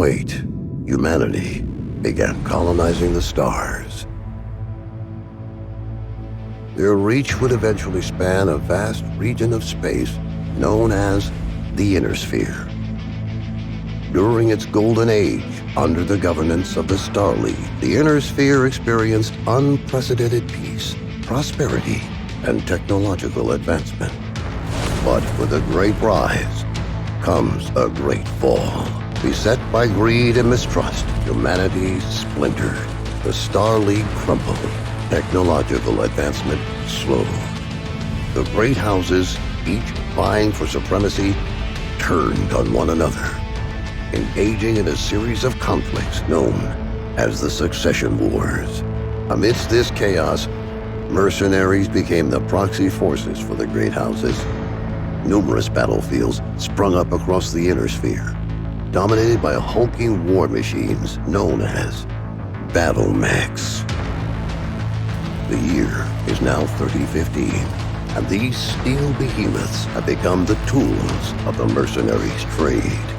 wait, humanity began colonizing the stars. Their reach would eventually span a vast region of space known as the Inner Sphere. During its golden age, under the governance of the Star League, the Inner Sphere experienced unprecedented peace, prosperity, and technological advancement. But with a great rise comes a great fall. Beset by greed and mistrust, humanity splintered. The Star League crumbled. Technological advancement slowed. The great houses, each vying for supremacy, turned on one another, engaging in a series of conflicts known as the Succession Wars. Amidst this chaos, mercenaries became the proxy forces for the great houses. Numerous battlefields sprung up across the Inner Sphere, dominated by hulking war machines known as battle mechs. The year is now 3015, and these steel behemoths have become the tools of the mercenaries' trade.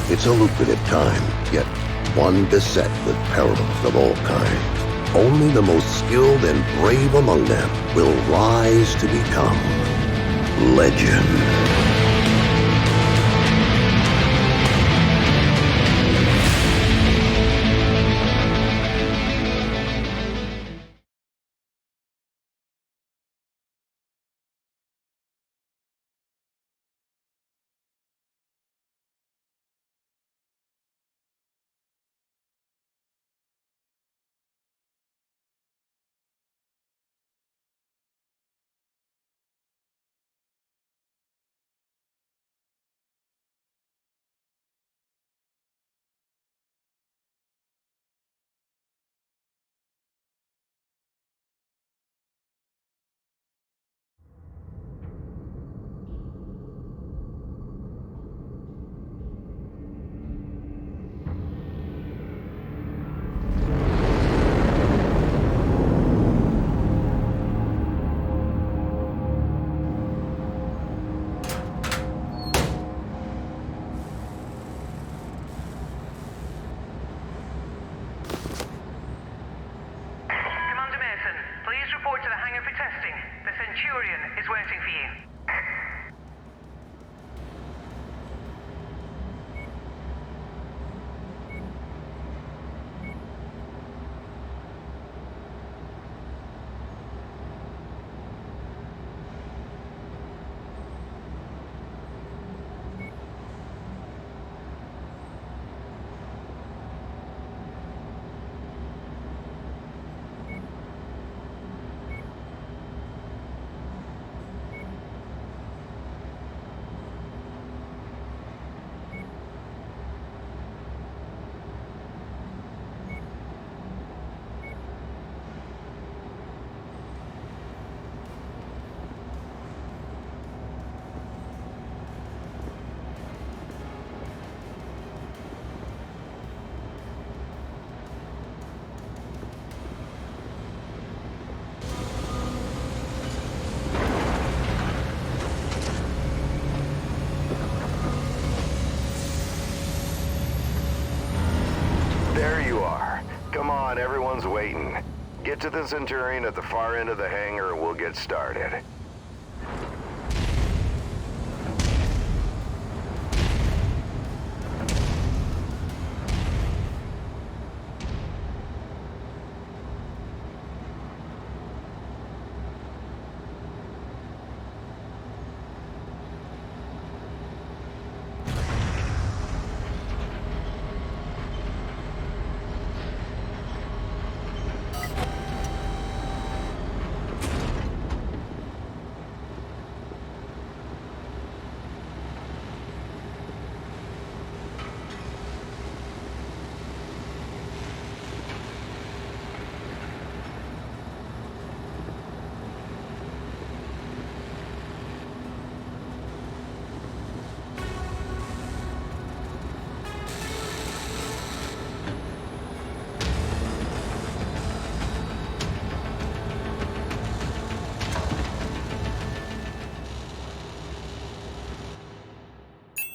It's a lucrative time, yet one beset with perils of all kinds. Only the most skilled and brave among them will rise to become legend. Is waiting for you. Everyone's waiting. Get to the Centurion at the far end of the hangar and we'll get started.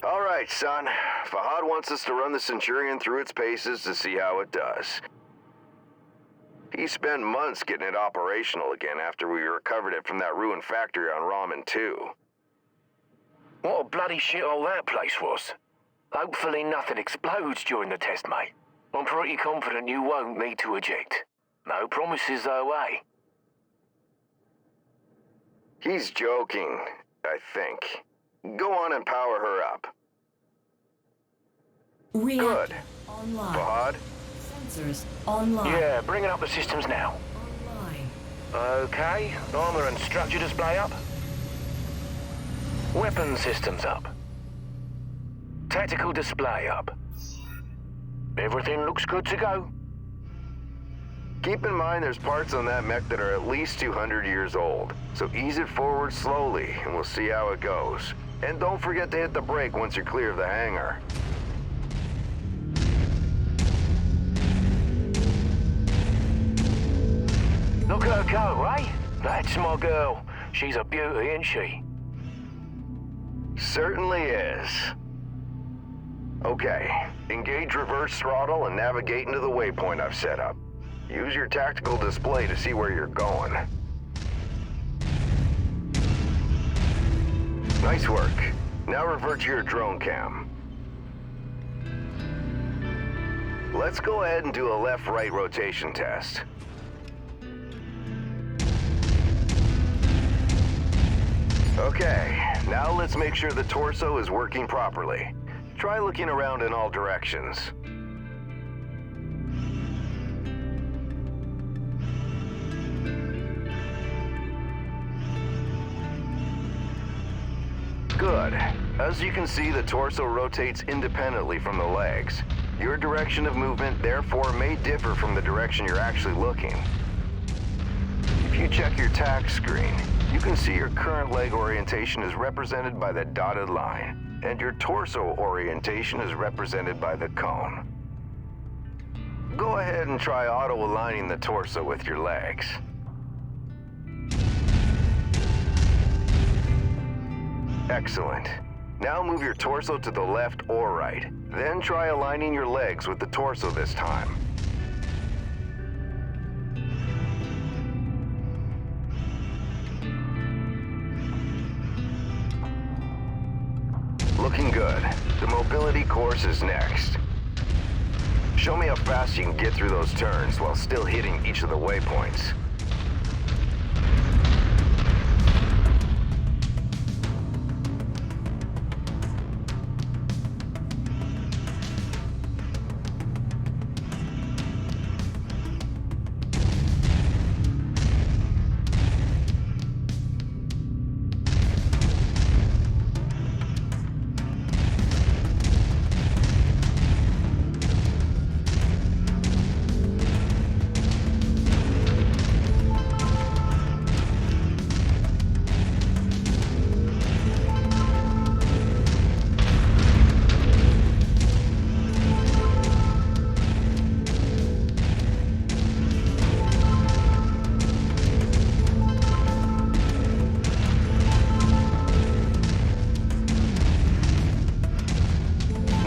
All right, son. Fahad wants us to run the Centurion through its paces to see how it does. He spent months getting it operational again after we recovered it from that ruined factory on Ramen 2. What a bloody shithole that place was. Hopefully nothing explodes during the test, mate. I'm pretty confident you won't need to eject. No promises though, eh? He's joking, I think. Go on and power her up. Good. Online. Fahad? Sensors online. Yeah, bringing up the systems now. Online. Okay, armor and structure display up. Weapon systems up. Tactical display up. Everything looks good to go. Keep in mind there's parts on that mech that are at least 200 years old, so ease it forward slowly and we'll see how it goes. And don't forget to hit the brake once you're clear of the hangar. Look at her go, eh? That's my girl. She's a beauty, isn't she? Certainly is. Okay, engage reverse throttle and navigate into the waypoint I've set up. Use your tactical display to see where you're going. Nice work. Now revert to your drone cam. Let's go ahead and do a left-right rotation test. Okay, now let's make sure the torso is working properly. Try looking around in all directions. Good. As you can see, the torso rotates independently from the legs. Your direction of movement, therefore, may differ from the direction you're actually looking. If you check your tack screen, you can see your current leg orientation is represented by the dotted line, and your torso orientation is represented by the cone. Go ahead and try auto-aligning the torso with your legs. Excellent. Now move your torso to the left or right. Then try aligning your legs with the torso this time. Looking good. The mobility course is next. Show me how fast you can get through those turns while still hitting each of the waypoints.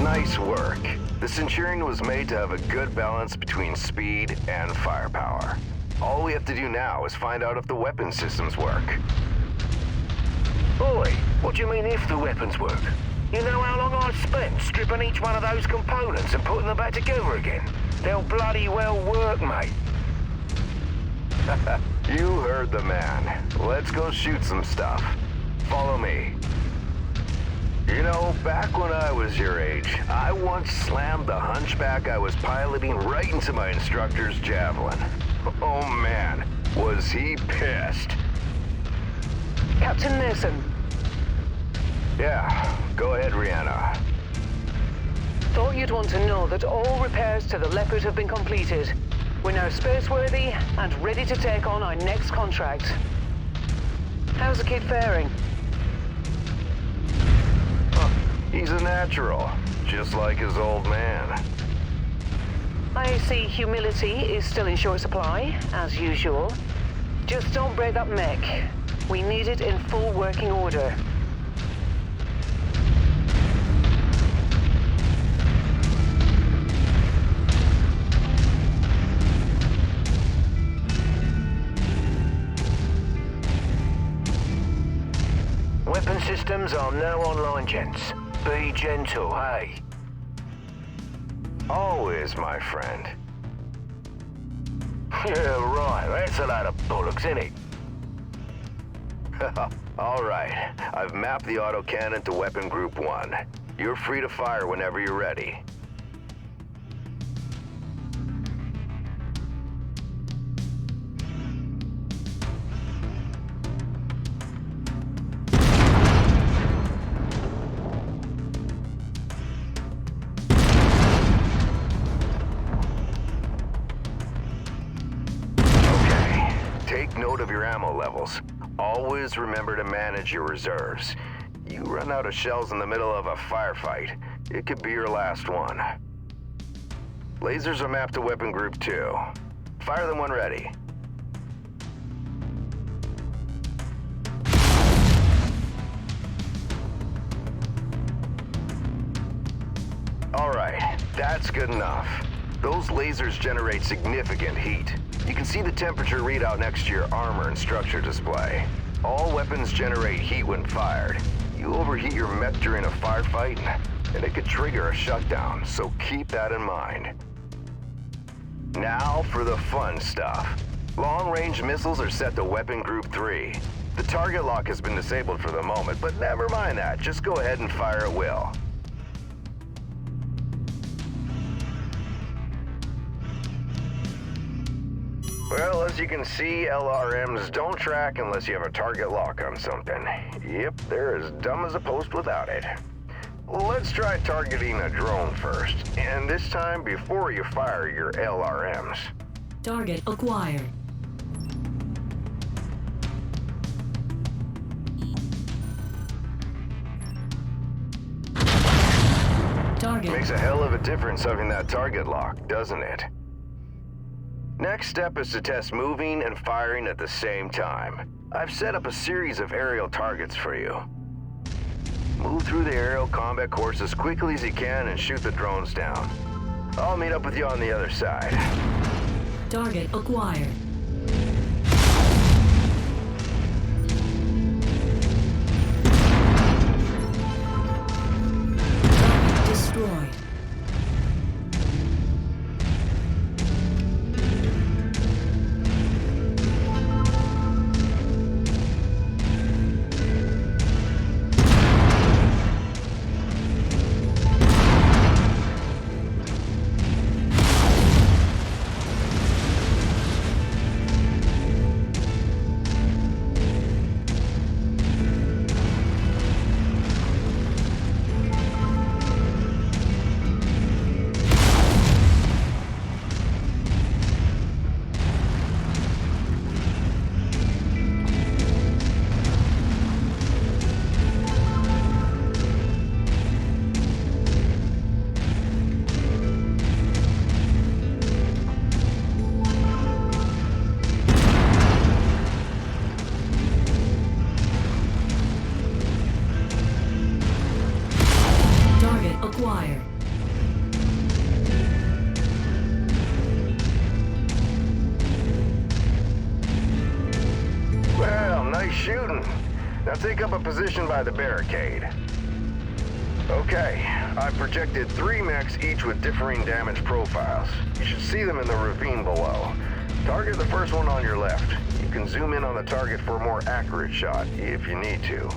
Nice work. The Centurion was made to have a good balance between speed and firepower. All we have to do now is find out if the weapon systems work. Boy, what do you mean if the weapons work? You know how long I've spent stripping each one of those components and putting them back together again? They'll bloody well work, mate. You heard the man. Let's go shoot some stuff. Follow me. You know, back when I was your age, I once slammed the hunchback I was piloting right into my instructor's javelin. Oh man, was he pissed. Captain Nelson, Yeah, go ahead, Rihanna. thought you'd want to know that all repairs to the Leopard have been completed. We're now spaceworthy and ready to take on our next contract. How's the kid faring? He's a natural, just like his old man. I see humility is still in short supply, as usual. Just don't break that mech. We need it in full working order. Systems are now online, gents. Be gentle, hey? Always, my friend. Yeah, right. That's a load of bollocks, innit? All right. I've mapped the autocannon to Weapon Group 1. You're free to fire whenever you're ready. Take note of your ammo levels. Always remember to manage your reserves. You run out of shells in the middle of a firefight, it could be your last one. Lasers are mapped to Weapon Group 2. Fire them when ready. All right, that's good enough. Those lasers generate significant heat. You can see the temperature readout next to your armor and structure display. All weapons generate heat when fired. You overheat your mech during a firefight, and it could trigger a shutdown, so keep that in mind. Now for the fun stuff. Long-range missiles are set to Weapon Group 3. The target lock has been disabled for the moment, but never mind that. Just go ahead and fire at will. Well, as you can see, LRMs don't track unless you have a target lock on something. Yep, they're as dumb as a post without it. Let's try targeting a drone first, and this time before you fire your LRMs. Target acquired. Target. Makes a hell of a difference having that target lock, doesn't it? Next step is to test moving and firing at the same time. I've set up a series of aerial targets for you. Move through the aerial combat course as quickly as you can and shoot the drones down. I'll meet up with you on the other side. Target acquired. Target destroyed. Acquired. Well, nice shooting. Now take up a position by the barricade. Okay, I've projected 3 mechs, each with differing damage profiles. You should see them in the ravine below. Target the first one on your left. You can zoom in on the target for a more accurate shot, if you need to.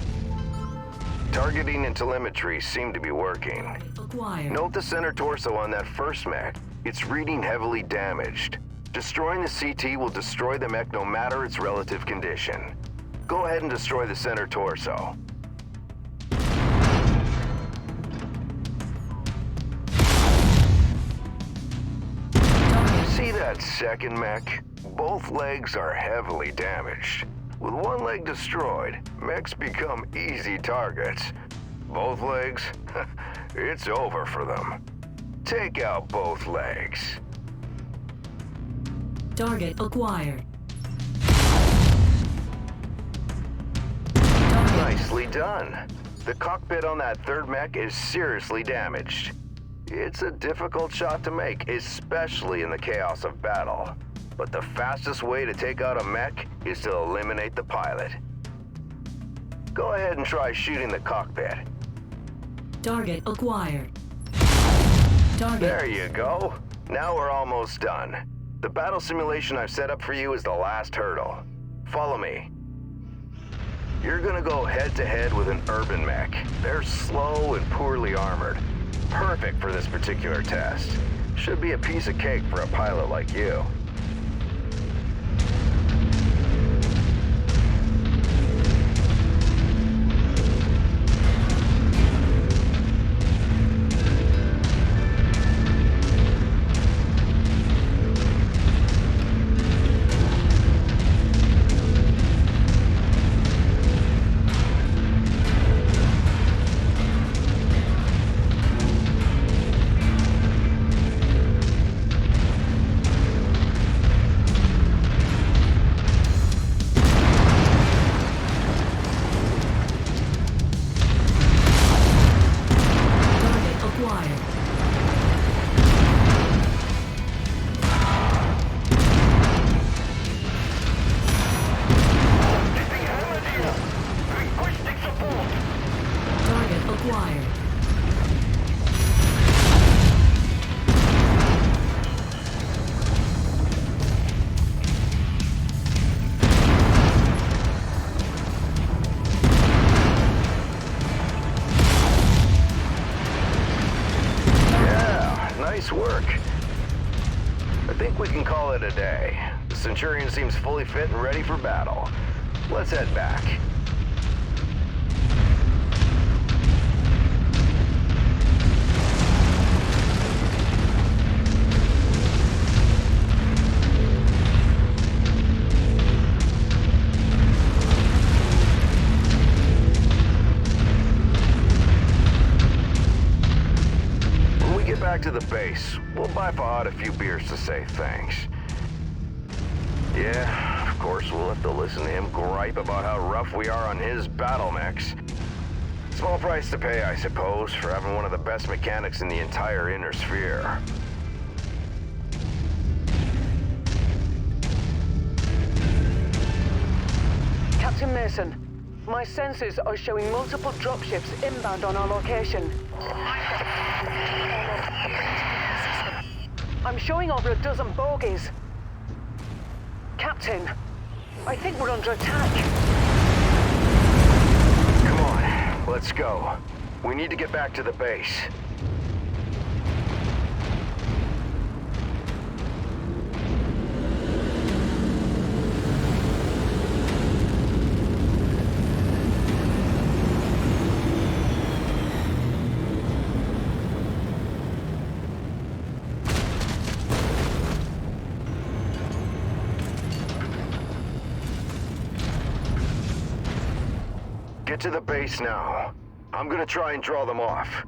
Targeting and telemetry seem to be working. Acquired. Note the center torso on that first mech. It's reading heavily damaged. Destroying the CT will destroy the mech no matter its relative condition. Go ahead and destroy the center torso. See that second mech? Both legs are heavily damaged. With one leg destroyed, mechs become easy targets. Both legs? It's over for them. Take out both legs. Target acquired. Target. Nicely done. The cockpit on that third mech is seriously damaged. It's a difficult shot to make, especially in the chaos of battle. But the fastest way to take out a mech is to eliminate the pilot. Go ahead and try shooting the cockpit. Target acquired. Target. There you go. Now we're almost done. The battle simulation I've set up for you is the last hurdle. Follow me. You're gonna go head-to-head with an urban mech. They're slow and poorly armored. Perfect for this particular test. Should be a piece of cake for a pilot like you. Target acquired. Target acquired. Yeah, nice work. I think we can call it a day. The Centurion seems fully fit and ready for battle. Let's head back. When we get back to the base, we'll buy Fahad a few beers to say thanks. Yeah, of course we'll have to listen to him gripe about how rough we are on his battle mechs. Small price to pay, I suppose, for having one of the best mechanics in the entire Inner Sphere. Captain Mason, my sensors are showing multiple dropships inbound on our location. I'm showing over a dozen bogies. Captain, I think we're under attack. Come on, let's go. We need to get back to the base. Get to the base now. I'm gonna try and draw them off.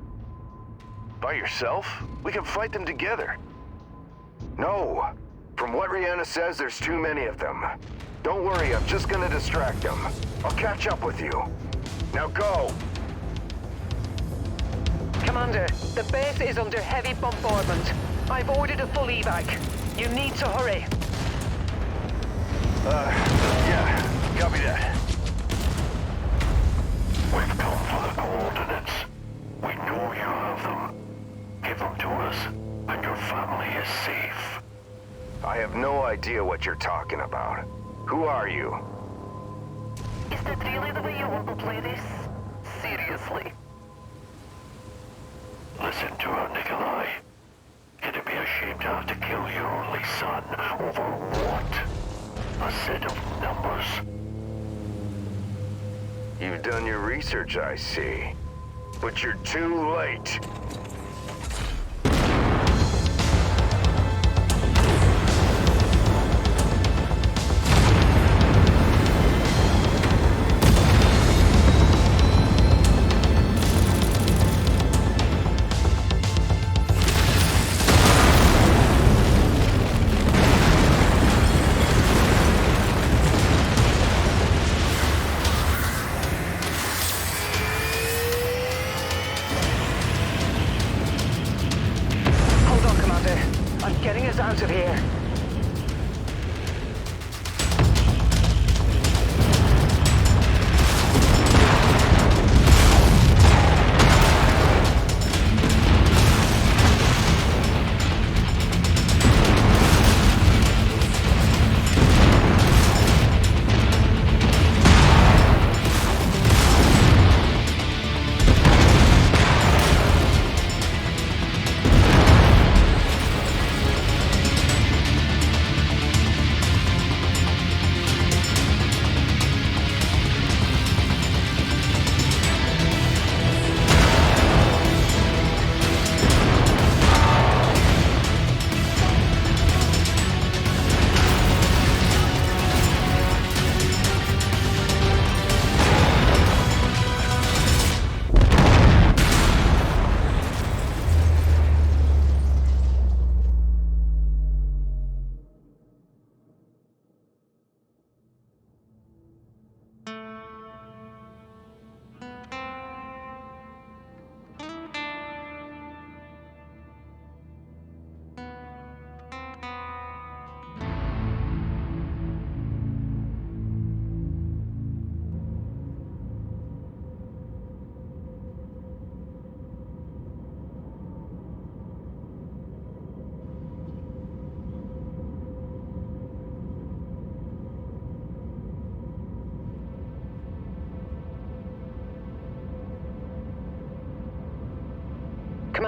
By yourself? We can fight them together. No. From what Rihanna says, there's too many of them. Don't worry, I'm just gonna distract them. I'll catch up with you. Now go! Commander, the base is under heavy bombardment. I've ordered a full evac. You need to hurry. Yeah, copy that. We've come for the coordinates. We know you have them. Give them to us, and your family is safe. I have no idea what you're talking about. Who are you? Is that really the way you want to play this? Seriously? Listen to her, Nikolai. It'd be a shame to have to kill your only son over what? A set of numbers. You've done your research, I see. But you're too late.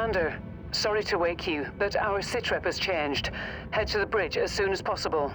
Commander, sorry to wake you, but our sitrep has changed. Head to the bridge as soon as possible.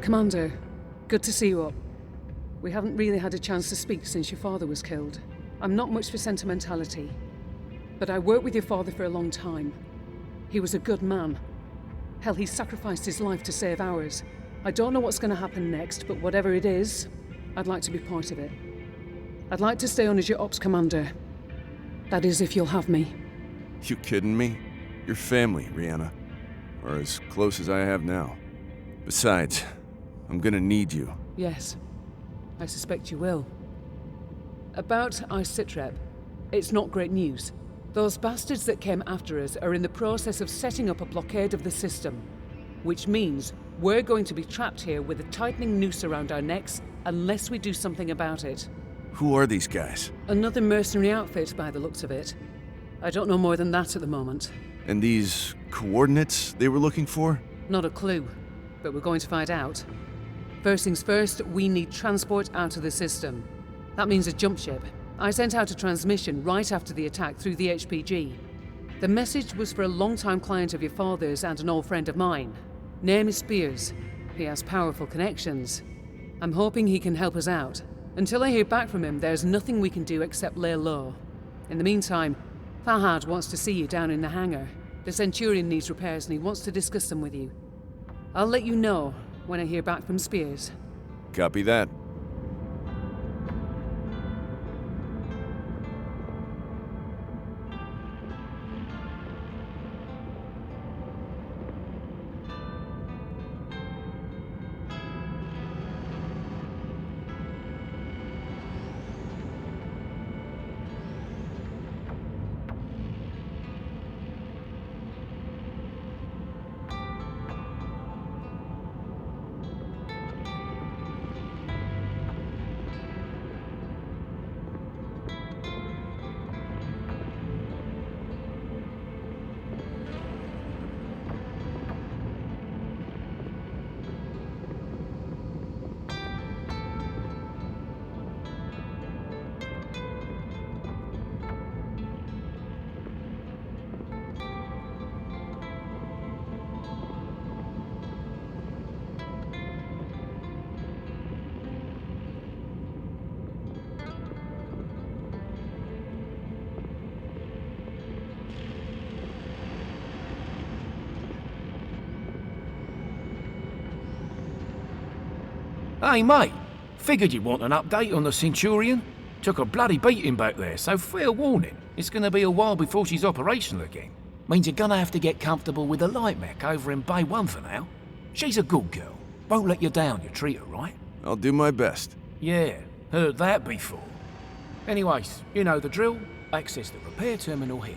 Commander, good to see you up. We haven't really had a chance to speak since your father was killed. I'm not much for sentimentality, but I worked with your father for a long time. He was a good man. Hell, he sacrificed his life to save ours. I don't know what's going to happen next, but whatever it is, I'd like to be part of it. I'd like to stay on as your ops commander. That is, if you'll have me. You kidding me? You're family, Rihanna. Or as close as I have now. Besides, I'm gonna need you. Yes, I suspect you will. About our sitrep, it's not great news. Those bastards that came after us are in the process of setting up a blockade of the system, which means we're going to be trapped here with a tightening noose around our necks unless we do something about it. Who are these guys? Another mercenary outfit by the looks of it. I don't know more than that at the moment. And these coordinates they were looking for? Not a clue, but we're going to find out. First things first, we need transport out of the system. That means a jump ship. I sent out a transmission right after the attack through the HPG. The message was for a long-time client of your father's and an old friend of mine. Name is Spears. He has powerful connections. I'm hoping he can help us out. Until I hear back from him, there's nothing we can do except lay low. In the meantime, Fahad wants to see you down in the hangar. The Centurion needs repairs and he wants to discuss them with you. I'll let you know when I hear back from Spears. Copy that. Hey, mate. Figured you'd want an update on the Centurion. Took a bloody beating back there, so fair warning. It's gonna be a while before she's operational again. Means you're gonna have to get comfortable with the light mech over in Bay 1 for now. She's a good girl. Won't let you down, you treat her right. I'll do my best. Yeah, heard that before. Anyways, you know the drill. Access the repair terminal here.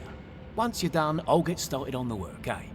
Once you're done, I'll get started on the work, eh?